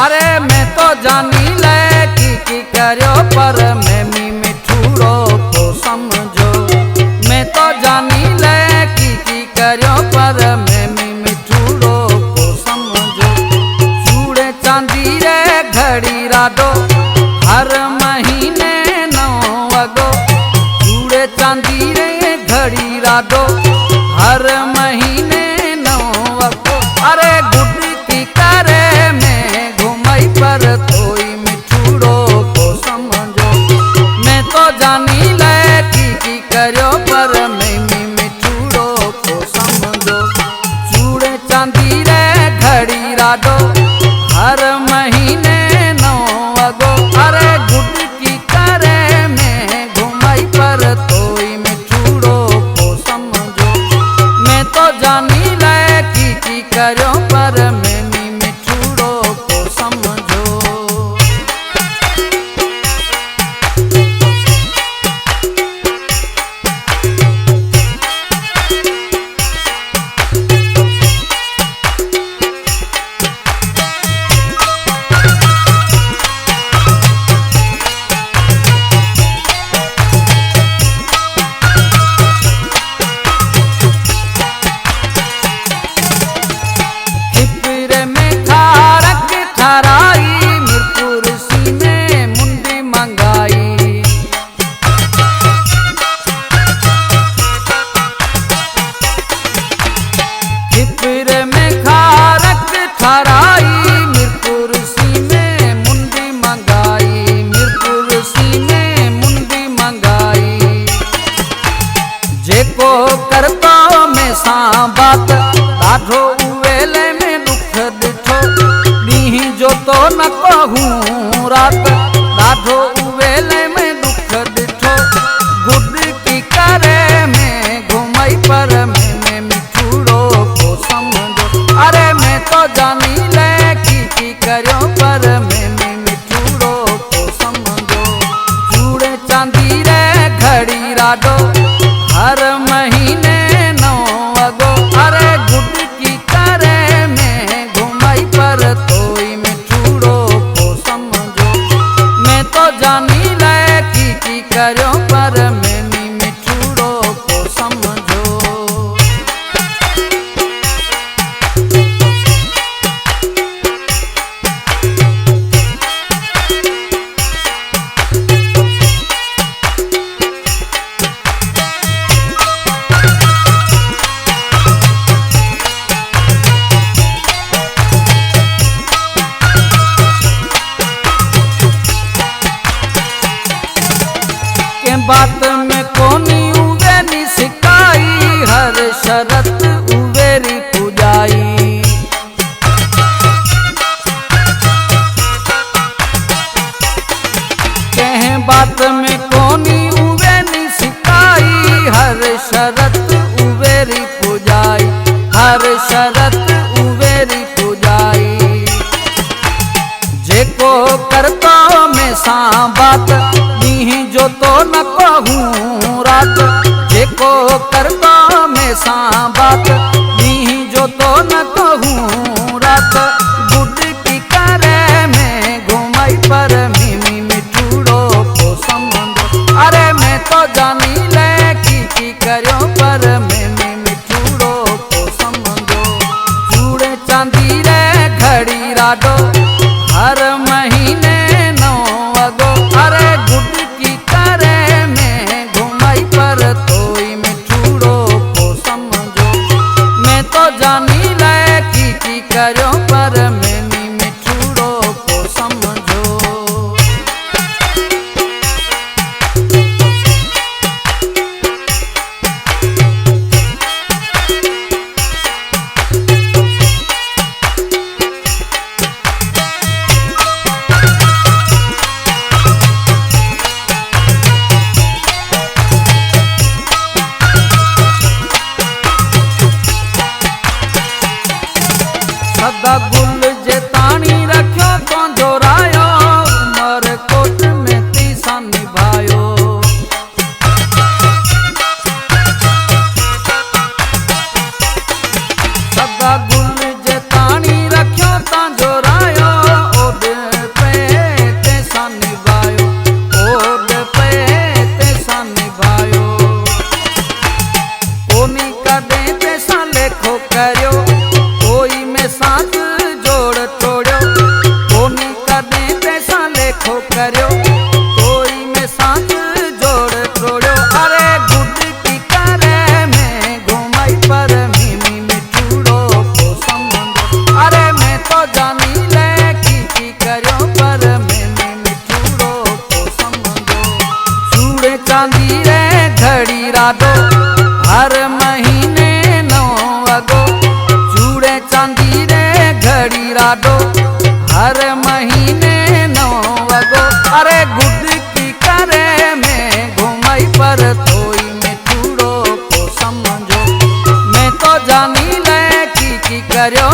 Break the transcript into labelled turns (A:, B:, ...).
A: अरे मैं तो जानी ले की करो पर मैं मी मिठूरो को समझो। मैं तो जानी ले की करो पर मैं मी मिठूरो को समझो। चूड़े चांदी रे घड़ी राडो हर महीने नौ वगो। चूड़े चांदी रे घड़ी राडो हर महीने नौ वगो। अरे गुड की करे पर तोई मिठूरो को समझो। मैं तो जानी ले की करो पर मैं मी मिठूरो को समझो। चूड़े चांदी रे घड़ी राडो हर महीने नौ वगो। अरे गुड की करे मैं घुमाई पर तोई मिठूरो को समझो। मैं तो जानी ले की करो पर मैं मी मिठूरो को समझो। करतो में सा बात ॾाढो उवेले में दुख ॾिठो। ॾींहुं जो तो न कहूं रात ॾाढो उवेले में दुख ॾिठो। गुड की करे में घुमई पर मैं मिठूरो को समझो। अरे मैं तो जानी ले की करो पर मैं मिठूरो को समझो। चूड़े चांदी रे घड़ी राडो हर महीने नौ वगो। अरे गुड की करे में घुमाई पर तोई मिठूरो को समझो। मैं तो जानी ले की करो पर मैं मी मिठूरो को समझो। बात में कोनी उवेरी सिकाई हर शरत उवेरी पुजाई। कह बात में कोनी उवेरी सिकाई हर शरत उवेरी पुजाई। हर शरत उवेरी पुजाई। जेको करतो में सा बात ॾींहुं जो तो न कहूं रात। जेको करतो में सा बात ॾींहुं जो तो न कहूं रात। गुड की करे में घुमाई पर मी मिठूरो को समझो। अरे मैं तो जानी ले की करो पर मैं मी मिठूरो को समझो। चूड़े चांदी रे घड़ी राडो हर महीने नौ वगो। अरे गुड की करे में घुमाई पर तोई मिठूरो को समझो। मैं तो जानी ले की करो पर मैं मी मिठूरो को समझो। चांदी रे घड़ी राडो हर महीने नो वगो चूड़े चांदी रे घड़ी राडो हर महीने नो वगो। अरे गुड की करे में घुमाई पर थोई मिठूड़ो को समझो मैं तो जानी ले की करो